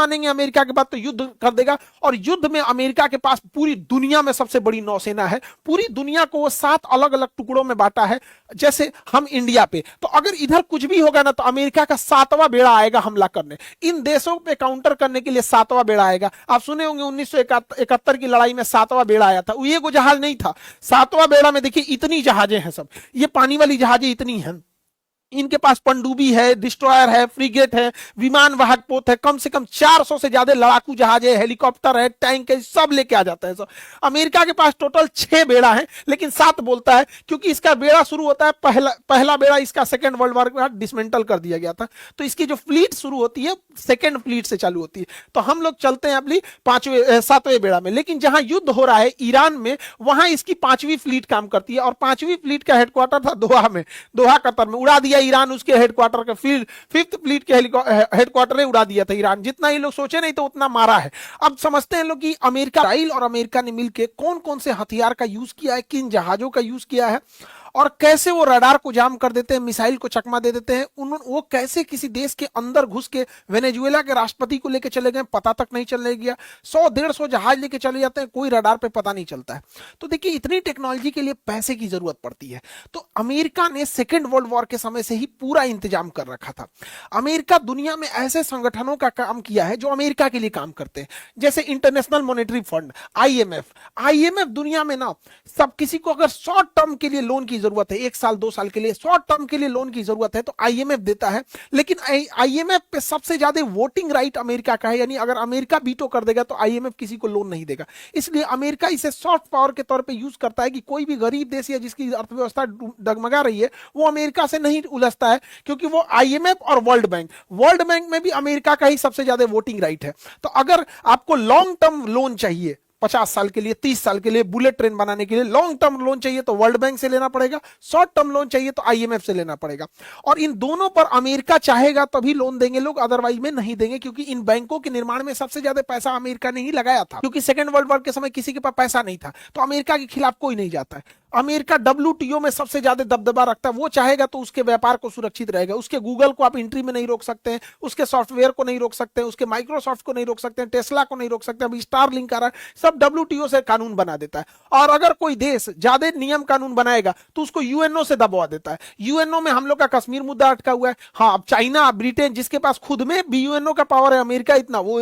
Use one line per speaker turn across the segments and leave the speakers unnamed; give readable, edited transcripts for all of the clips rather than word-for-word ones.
मानेंगे अमेरिका के बात तो युद्ध कर देगा, और युद्ध में अमेरिका के पास पूरी दुनिया में सबसे बड़ी नौसेना है, पूरी दुनिया को वो 7 अलग अलग टुकड़ों में बांटा है, जैसे हम इंडिया पे। तो अगर इधर कुछ भी होगा ना तो अमेरिका का 7वां बेड़ा आएगा हमला करने, इन देशों पे काउंटर करने के लिए 7वां बेड़ा आएगा। आप सुने होंगे 1971 की लड़ाई में 7वां बेड़ा आया था, वो ये को जहाज नहीं था, 7वां बेड़ा में देखिए इतनी जहाजें हैं, सब ये पानी वाली जहाजें इतनी हैं, इनके पास पनडुब्बी है, डिस्ट्रॉयर है, फ्रिगेट है, विमान वाहक पोत है, कम से कम 400 से ज्यादा लड़ाकू जहाज है, हेलीकॉप्टर है, टैंक है, सब लेके आ जाता है सब। अमेरिका के पास टोटल 6 बेड़ा है, लेकिन 7 बोलता है क्योंकि इसका बेड़ा शुरू होता है, पहला बेड़ा इसका सेकंड वर्ल्ड वॉर के बाद डिसमेंटल कर दिया गया था, तो इसकी जो फ्लीट शुरू होती है सेकंड फ्लीट से चालू होती है। तो हम लोग चलते हैं अपनी 7वें बेड़ा में, लेकिन जहां युद्ध हो रहा है ईरान में, वहां इसकी 5वीं फ्लीट काम करती है, और 5वीं फ्लीट का हेडक्वार्टर था दोहा में, दोहा कतर में। उड़ा दिया ईरान उसके हेडक्वार्टर का, फिर 5th फ्लीट के हेडक्वार्टर ने उड़ा दिया था ईरान। जितना ही लोग सोचे नहीं तो उतना मारा है। अब समझते हैं लोग कि अमेरिका, इसराइल और अमेरिका ने मिलकर कौन कौन से हथियार का यूज किया है, किन जहाजों का यूज किया है, और कैसे वो रडार को जाम कर देते हैं, मिसाइल को चकमा दे देते हैं। वो कैसे किसी देश के अंदर घुस के वेनेजुएला के राष्ट्रपति को लेकर चले गए, पता तक नहीं चलने गया। 100-150 जहाज लेके चले जाते हैं, कोई रडार पे पता नहीं चलता है। तो देखिए इतनी टेक्नोलॉजी के लिए पैसे की जरूरत पड़ती है। तो अमेरिका ने सेकेंड वर्ल्ड वॉर के समय से ही पूरा इंतजाम कर रखा था। अमेरिका दुनिया में ऐसे संगठनों का काम किया है जो अमेरिका के लिए काम करते हैं, जैसे इंटरनेशनल मॉनेटरी फंड, आईएमएफ दुनिया में ना, सब किसी को अगर शॉर्ट टर्म के लिए लोन की जरूरत है, 1 साल 2 साल के लिए शॉर्ट टर्म के लिए लोन की जरूरत है, तो आईएमएफ देता है। लेकिन आईएमएफ पे सबसे ज्यादा वोटिंग राइट अमेरिका का है, यानी अगर अमेरिका वीटो कर देगा तो आईएमएफ किसी को लोन नहीं देगा। इसलिए अमेरिका इसे सॉफ्ट पावर के तौर पे यूज करता है कि कोई भी गरीब देश या जिसकी अर्थव्यवस्था डगमगा रही है वो अमेरिका से नहीं उलझता है, क्योंकि वो आईएमएफ और वर्ल्ड बैंक में भी अमेरिका का ही सबसे ज्यादा वोटिंग राइट है। तो अगर आपको लॉन्ग टर्म लोन चाहिए, 50 साल के लिए, 30 साल के लिए, बुलेट ट्रेन बनाने के लिए लॉन्ग टर्म लोन चाहिए तो वर्ल्ड बैंक से लेना पड़ेगा, शॉर्ट टर्म लोन चाहिए तो आईएमएफ से लेना पड़ेगा। और इन दोनों पर अमेरिका चाहेगा तभी लोन देंगे लोग, अदरवाइज में नहीं देंगे, क्योंकि इन बैंकों के निर्माण में सबसे ज्यादा पैसा अमेरिका ने ही लगाया था, क्योंकि सेकेंड वर्ल्ड वॉर के समय किसी के पास पैसा नहीं था, तो अमेरिका के खिलाफ कोई नहीं जाता है। अमेरिका डब्ल्यूटीओ में सबसे ज्यादा दबदबा रखता है, वो चाहेगा तो उसके व्यापार को सुरक्षित रहेगा। उसके गूगल को आप एंट्री में नहीं रोक सकते हैं, उसके सॉफ्टवेयर को नहीं रोक सकते हैं, उसके माइक्रोसॉफ्ट को नहीं रोक सकते हैं, टेस्ला को नहीं रोक सकते हैं, अभी स्टारलिंक आ रहा है, सब डब्ल्यूटीओ से कानून बना देता है। और अगर कोई देश ज्यादा नियम कानून बनाएगा तो उसको यूएनओ से दबवा देता है। यूएनओ में हम लोग का कश्मीर मुद्दा अटका हुआ है। हाँ, अब चाइना, ब्रिटेन, जिसके पास खुद में भी यूएनओ का पावर है, अमेरिका इतना, वो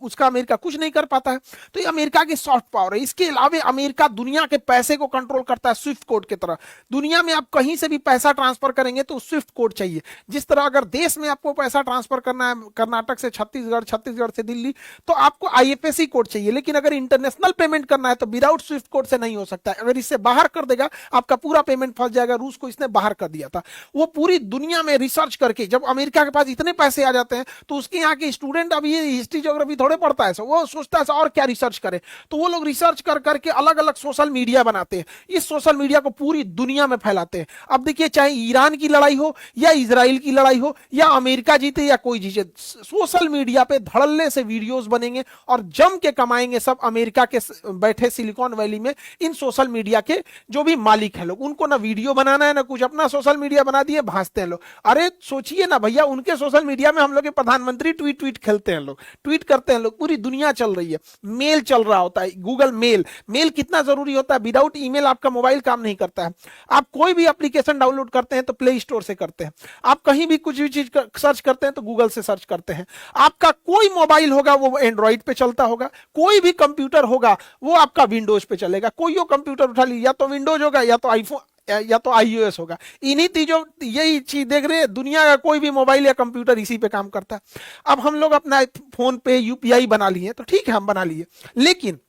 उसका अमेरिका कुछ नहीं कर पाता है। तो ये अमेरिका की सॉफ्ट पावर है। इसके अलावा अमेरिका दुनिया के पैसे को कंट्रोल करता है स्विफ्ट कोड की तरह। दुनिया में आप कहीं से भी पैसा ट्रांसफर करेंगे तो स्विफ्ट कोड चाहिए। जिस तरह अगर देश में आपको पैसा ट्रांसफर करना है कर्नाटक से छत्तीसगढ़, छत्तीसगढ़ से दिल्ली, तो आपको आईएफएससी कोड चाहिए। लेकिन अगर इंटरनेशनल पेमेंट करना है तो विदाउट स्विफ्ट कोड से नहीं हो सकता है। अगर इससे बाहर कर देगा आपका पूरा पेमेंट फंस जाएगा। रूस को इसने बाहर कर दिया था। वो पूरी दुनिया में रिसर्च करके, जब अमेरिका के पास इतने पैसे आ जाते हैं तो उसके यहाँ के स्टूडेंट अब ये हिस्ट्री ज्योग्राफी थोड़े पढ़ता है, वो सोचता है और क्या रिसर्च करे, तो वो लोग रिसर्च कर करके अलग अलग सोशल मीडिया बनाते हैं। इस सोशल मीडिया को पूरी दुनिया में फैलाते हैं। अब देखिए, चाहे ईरान की लड़ाई हो या इजराइल की लड़ाई हो या अमेरिका जीते या कोई जीते, सोशल मीडिया पे धड़ल्ले से वीडियोस बनेंगे और जम के कमाएंगे सब अमेरिका के बैठे सिलिकॉन वैली में इन सोशल मीडिया के जो भी मालिक हैं लोग। उनको ना वीडियो बनाना है ना कुछ, अपना सोशल मीडिया बना दिए, भांजते हैं लोग। अरे सोचिए ना भैया, उनके सोशल मीडिया में हम लोग के प्रधानमंत्री ट्वीट खेलते हैं लोग, ट्वीट करते हैं लोग, पूरी दुनिया चल रही है। मेल चल रहा होता है, गूगल मेल कितना जरूरी होता है। विदाउट ईमेल आपका मोबाइल काम नहीं करता है। आप कोई भी एप्लीकेशन डाउनलोड करते हैं तो प्ले स्टोर से करते हैं। आप कहीं भी कुछ भी चीज सर्च करते हैं तो गूगल से सर्च करते हैं। आपका कोई मोबाइल होगा वो एंड्रॉइड पे चलता होगा, कोई भी कंप्यूटर होगा वो आपका विंडोज पे चलेगा। कोई कंप्यूटर उठा लीजिए, या तो विंडोज होगा या तो आईफोन या तो iOS होगा। इन्हीं चीजों, यही चीज देख रहे हैं, दुनिया का कोई भी मोबाइल या कंप्यूटर इसी पे काम करता है। अब हम लोग अपना फोन पे यूपीआई बना लिए, तो ठीक है हम बना लिए, लेकिन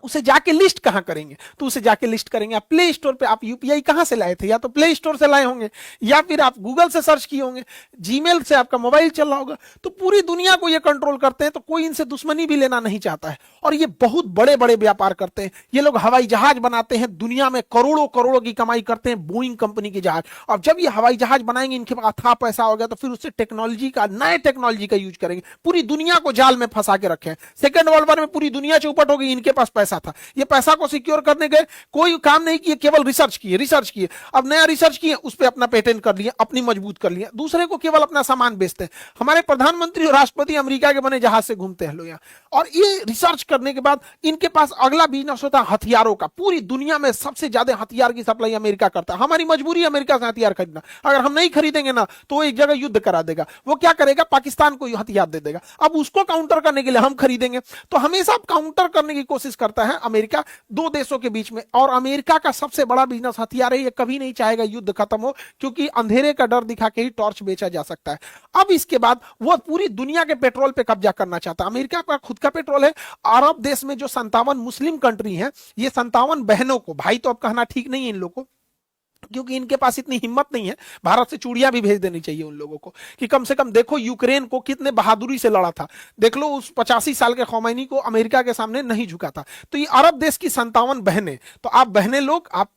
उसे जाके लिस्ट कहां करेंगे? तो उसे जाके लिस्ट करेंगे आप प्ले स्टोर पे। आप यूपीआई कहां से लाए थे? या तो प्ले स्टोर से लाए होंगे या फिर आप गूगल से सर्च किए होंगे, जीमेल से आपका मोबाइल चल रहा होगा। तो पूरी दुनिया को ये कंट्रोल करते हैं, तो कोई इनसे दुश्मनी भी लेना नहीं चाहता है। और ये बहुत बड़े बड़े व्यापार करते हैं। ये लोग हवाई जहाज बनाते हैं, दुनिया में करोड़ों करोड़ों की कमाई करते हैं, बोइंग कंपनी के जहाज। और जब ये हवाई जहाज बनाएंगे, इनके पास अथाह पैसा होगा, तो फिर उससे टेक्नोलॉजी का, नए टेक्नोलॉजी का यूज करेंगे, पूरी दुनिया को जाल में फंसा के रखे हैं। सेकेंड वर्ल्ड वॉर में पूरी दुनिया चौपट होगी, इनके पास पैसा पैसा था, ये पैसा को सिक्योर करने गए, कोई काम नहीं किए, केवल रिसर्च किए, अब नया रिसर्च किए, उस पर अपना पेटेंट कर लिए, अपनी मजबूत कर लिए, दूसरे को केवल अपना सामान बेचते हैं। हमारे प्रधानमंत्री और राष्ट्रपति अमेरिका के बने जहाज से घूमते हैं लोग यहाँ, और ये रिसर्च करने के बाद इनके पास अगला बिजनेस होता है हथियारों का। पूरी दुनिया में सबसे ज्यादा हथियार की सप्लाई अमेरिका करता है। हमारी मजबूरी है अमेरिका से हथियार खरीदना, अगर हम नहीं खरीदेंगे ना तो एक जगह युद्ध करा देगा। वो क्या करेगा, पाकिस्तान को हथियार दे देगा, अब उसको काउंटर करने के लिए हम खरीदेंगे। तो हमेशा काउंटर करने की कोशिश करता है अमेरिका दो देशों के बीच में, और अमेरिका का सबसे बड़ा बिजनेस हथियार है, ये कभी नहीं चाहेगा युद्ध खत्म हो, क्योंकि अंधेरे का डर दिखा के ही टॉर्च बेचा जा सकता है। अब इसके बाद वो पूरी दुनिया के पेट्रोल पे कब्जा करना चाहता है। अमेरिका का खुद का पेट्रोल है। अरब देश में जो 57 मुस्लिम कंट्री हैं, ये 57 बहनों को, भाई तो अब कहना ठीक नहीं है इन लोगों को, क्योंकि इनके पास इतनी हिम्मत नहीं है, भारत से चूड़ियां भी भेज देनी चाहिए उन लोगों को, कि कम से कम देखो यूक्रेन को कितने बहादुरी से लड़ा था, देख लो उस 85 साल के खौमैनी को अमेरिका के सामने नहीं झुका था। तो ये अरब देश की 57 बहनें, तो आप बहनें लोग, आप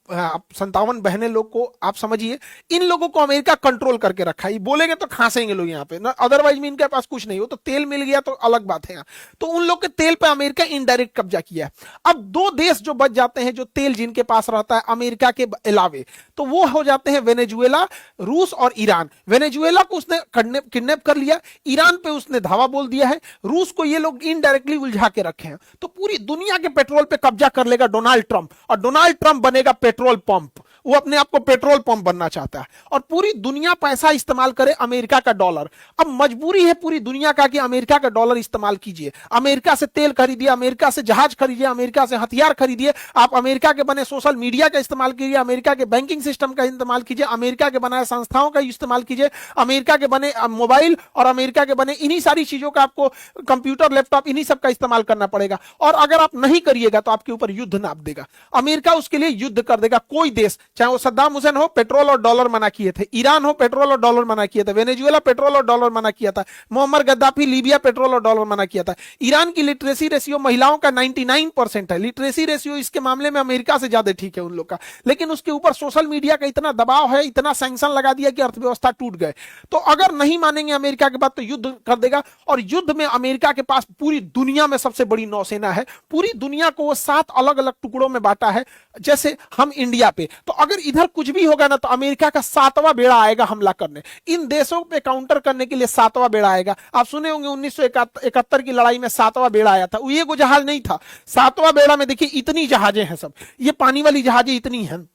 57 बहनें लोग को आप समझिए, इन लोगों को अमेरिका कंट्रोल करके रखा है। बोलेंगे तो खांसेंगे लोग यहाँ पे, अदरवाइज में इनके पास कुछ नहीं हो, तो तेल मिल गया तो अलग बात है। तो उन लोग के तेल पे अमेरिका इनडायरेक्ट कब्जा किया है। अब दो देश जो बच जाते हैं जो तेल जिनके पास रहता है अमेरिका के अलावे, तो वो हो जाते हैं वेनेजुएला, रूस और ईरान। वेनेजुएला को उसने किडनैप कर लिया, ईरान पे उसने धावा बोल दिया है, रूस को ये लोग इनडायरेक्टली उलझा के रखे हैं। तो पूरी दुनिया के पेट्रोल पे कब्जा कर लेगा डोनाल्ड ट्रंप, और डोनाल्ड ट्रंप बनेगा पेट्रोल पंप। वो अपने आप को पेट्रोल पंप बनना चाहता है, और पूरी दुनिया पैसा इस्तेमाल करे अमेरिका का डॉलर। अब मजबूरी है पूरी दुनिया का कि अमेरिका का डॉलर इस्तेमाल कीजिए, अमेरिका से तेल खरीदिए, अमेरिका से जहाज खरीदिए, अमेरिका से हथियार खरीदिए, आप अमेरिका के बने सोशल मीडिया का इस्तेमाल कीजिए, अमेरिका के बैंकिंग सिस्टम का इस्तेमाल कीजिए, अमेरिका के बनाए संस्थाओं का इस्तेमाल कीजिए, अमेरिका के बने मोबाइल और अमेरिका के बने इन्हीं सारी चीजों का, आपको कंप्यूटर, लैपटॉप, इन्हीं सब का इस्तेमाल करना पड़ेगा। और अगर आप नहीं करिएगा तो आपके ऊपर युद्ध नाप देगा, अमेरिका उसके लिए युद्ध कर देगा। कोई देश, चाहे वो सद्दाम हुसैन हो, पेट्रोल और डॉलर मना किए थे, ईरान हो, पेट्रोल और डॉलर मना किया था, वेनेजुएला पेट्रोल और डॉलर मना किया था, मोहम्मद गद्दाफी लीबिया पेट्रोल और डॉलर मना किया था। ईरान की लिटरेसी रेशियो महिलाओं का 99% है, लिटरेसी रेशियो इसके मामले में अमेरिका से ज्यादा ठीक है उन लोग का, लेकिन उसके ऊपर सोशल मीडिया का इतना दबाव है, इतना सैंक्शन लगा दिया कि अर्थव्यवस्था टूट गए। तो अगर नहीं मानेंगे अमेरिका के बात तो युद्ध कर देगा, और युद्ध में अमेरिका के पास पूरी दुनिया में सबसे बड़ी नौसेना है। पूरी दुनिया को वो 7 अलग अलग टुकड़ों में बांटा है, जैसे हम इंडिया पे, तो अगर इधर कुछ भी होगा ना तो अमेरिका का 7वां बेड़ा आएगा हमला करने, इन देशों पे काउंटर करने के लिए 7वां बेड़ा आएगा। आप सुने होंगे 1971 की लड़ाई में 7वां बेड़ा आया था, ये कोई जहाज नहीं था, 7वां बेड़ा में देखिए इतनी जहाजें हैं, सब ये पानी वाली जहाजें इतनी हैं,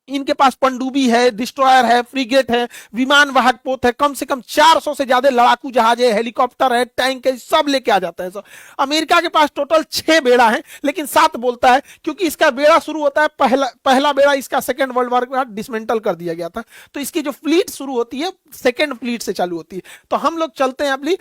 इनके पास पनडुब्बी है, डिस्ट्रॉयर है, फ्रिगेट है, विमान वाहक पोत है, कम से कम 400 से ज्यादा लड़ाकू जहाज है, हेलीकॉप्टर है, टैंक है, सब लेके आ जाता है सब। अमेरिका के पास टोटल 6 बेड़ा है, लेकिन 7 बोलता है क्योंकि इसका बेड़ा शुरू होता है, पहला बेड़ा इसका सेकेंड वर्ल्ड वॉर के बाद डिसमेंटल कर दिया गया था, तो इसकी जो फ्लीट शुरू होती है सेकेंड फ्लीट से चालू होती है। तो हम लोग चलते हैं अपनी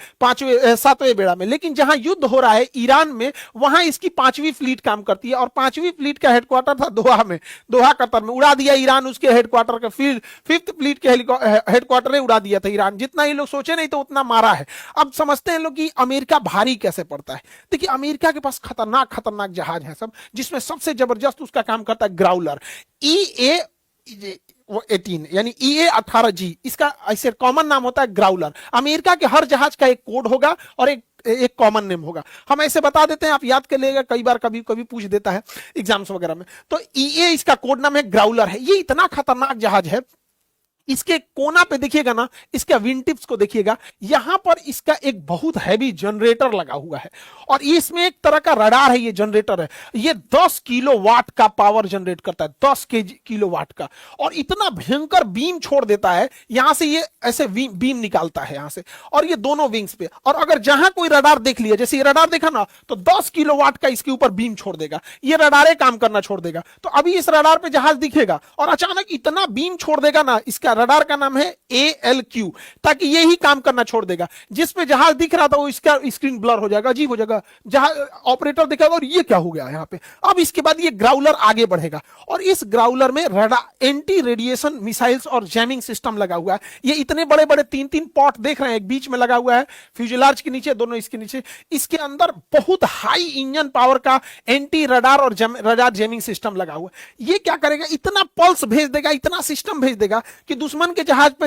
7वें बेड़ा में, लेकिन जहां युद्ध हो रहा है ईरान में, वहां इसकी 5वीं फ्लीट काम करती है, और 5वीं फ्लीट का हेडक्वार्टर था दोहा में, दोहा कतर में। उड़ा दिया ईरान उसके हेडक्वार्टर का, फिर 5th फ्लीट के हेडक्वार्टर ने उड़ा दिया था ईरान। जितना ये लोग सोचे नहीं तो उतना मारा है। अब समझते हैं लोग कि अमेरिका भारी कैसे पड़ता है। देखिए अमेरिका के पास खतरनाक खतरनाक जहाज है सब, जिसमें सबसे जबरदस्त उसका काम करता है ग्राउलर EA-18 यानी EA-18G, इसका ऐसे कॉमन नाम होता है ग्राउलर। अमेरिका के हर जहाज का एक कोड होगा और एक कॉमन नेम होगा, हम ऐसे बता देते हैं, आप याद कर लेगा, कई बार कभी कभी पूछ देता है एग्जाम्स वगैरह में। तो EA इसका कोड नाम है, ग्राउलर है। ये इतना खतरनाक जहाज है, इसके कोना पे देखिएगा ना, इसका विंग टिप्स को देखिएगा, यहां पर इसका एक बहुत हैवी जनरेटर लगा हुआ है, और इसमें एक तरह का रडार है। ये जनरेटर है, ये 10 किलोवाट का पावर जनरेट करता है, 10 किलोवाट का, और इतना भयंकर बीम छोड़ देता है। यहां से ये ऐसे बीम निकालता है यहां से, और ये दोनों विंग्स पे, और अगर जहां कोई रडार देख लिया, जैसे ये रडार देखा ना, तो 10 किलोवाट का इसके ऊपर बीम छोड़ देगा, ये रडारे काम करना छोड़ देगा। तो अभी इस रडार पे जहाज दिखेगा, और अचानक इतना बीम छोड़ देगा ना, इसका रडार का नाम है ALQ, ताकि ये ही काम करना छोड़ देगा। जिस पे जहाज दिख रहा था वो इसका स्क्रीन ब्लर हो जाएगा, अजीब हो जाएगा, जहाज ऑपरेटर दिखेगा और ये क्या हो गया यहाँ पे। अब इसके बाद ये ग्राउलर आगे बढ़ेगा, और इस ग्राउलर में एंटी रेडिएशन मिसाइल्स और जैमिंग सिस्टम लगा हुआ है। ये इतने बड़े बड़े 3-3 पॉट देख रहे हैं, एक बीच में लगा हुआ है, फ्यूजलार्ज के नीचे, दोनों इसके नीचे। इसके अंदर बहुत हाई इंजन पावर का एंटी रडार और रडार जैमिंग सिस्टम लगा हुआ है। ये क्या करेगा, इतना पल्स भेज देगा, इतना सिस्टम भेज देगा कि दुश्मन के जहाज पे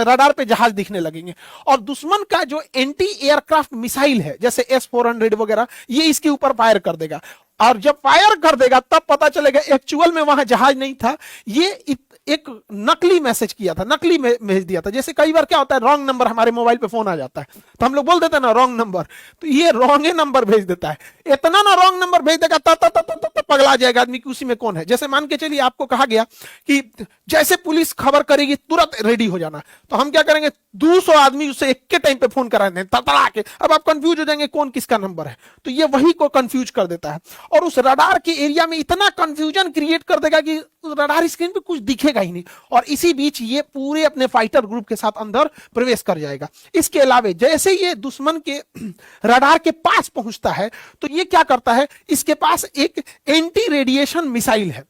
रडार पे जहाज दिखने लगेंगे, और दुश्मन का जो एंटी एयरक्राफ्ट मिसाइल है, जैसे S-400 वगैरह, ये इसके ऊपर फायर कर देगा। और जब फायर कर देगा तब पता चलेगा एक्चुअल में वहां जहाज नहीं था, ये एक नकली मैसेज किया था, नकली भेज दिया था। जैसे कई बार क्या होता है, रॉन्ग नंबर हमारे मोबाइल पे फोन आ जाता है तो हम लोग बोल देते हैं ना रॉन्ग नंबर, तो ये रॉन्ग नंबर भेज देता है। इतना ना रॉन्ग नंबर भेज देगा तब पगला जाएगा आदमी कि उसी में कौन है। जैसे मान के चलिए आपको कहा गया कि जैसे पुलिस खबर करेगी तुरंत रेडी हो जाना, तो हम क्या करेंगे, 200 आदमी उससे एक के टाइम पे फोन करा दें तड़तड़ा के। अब आप कंफ्यूज हो जाएंगे कौन किसका नंबर है, तो ये वही को कंफ्यूज कर देता है और उस रडार के एरिया में इतना कंफ्यूजन क्रिएट कर देगा कि रडार स्क्रीन पे कुछ दिखेगा ही नहीं, और इसी बीच ये पूरे अपने फाइटर ग्रुप के साथ अंदर प्रवेश कर जाएगा। इसके अलावा जैसे ये दुश्मन के रडार के पास पहुंचता है तो ये क्या करता है, इसके पास एक एंटी रेडिएशन मिसाइल है।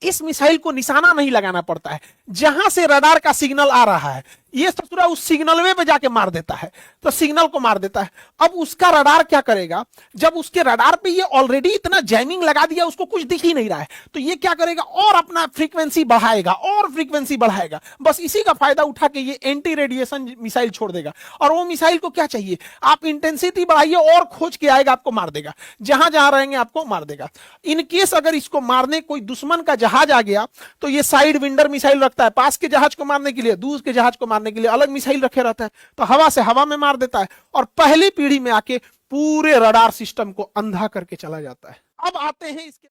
इस मिसाइल को निशाना नहीं लगाना पड़ता है, जहां से रडार का सिग्नल आ रहा है ये ससुरा उस सिग्नल पे जाके मार देता है, तो सिग्नल को मार देता है। अब उसका रडार क्या करेगा, जब उसके रडार पे ये ऑलरेडी इतना जैमिंग लगा दिया उसको कुछ दिख ही नहीं रहा है, तो ये क्या करेगा और अपना फ्रीक्वेंसी बढ़ाएगा और फ्रीक्वेंसी बढ़ाएगा। बस इसी का फायदा उठा के ये एंटी रेडिएशन मिसाइल छोड़ देगा। और वो मिसाइल को क्या चाहिए, आप इंटेंसिटी बढ़ाइए और खोज के आएगा, आपको मार देगा, जहां जहां रहेंगे आपको मार देगा। इनकेस अगर इसको मारने कोई दुश्मन का जहाज आ गया तो ये साइड विंडर मिसाइल रखता है, पास के जहाज को मारने के लिए, दूर के जहाज को मारने के लिए अलग मिसाइल रखे रहता है, तो हवा से हवा में मार देता है और पहली पीढ़ी में आके पूरे रडार सिस्टम को अंधा करके चला जाता है। अब आते हैं इसके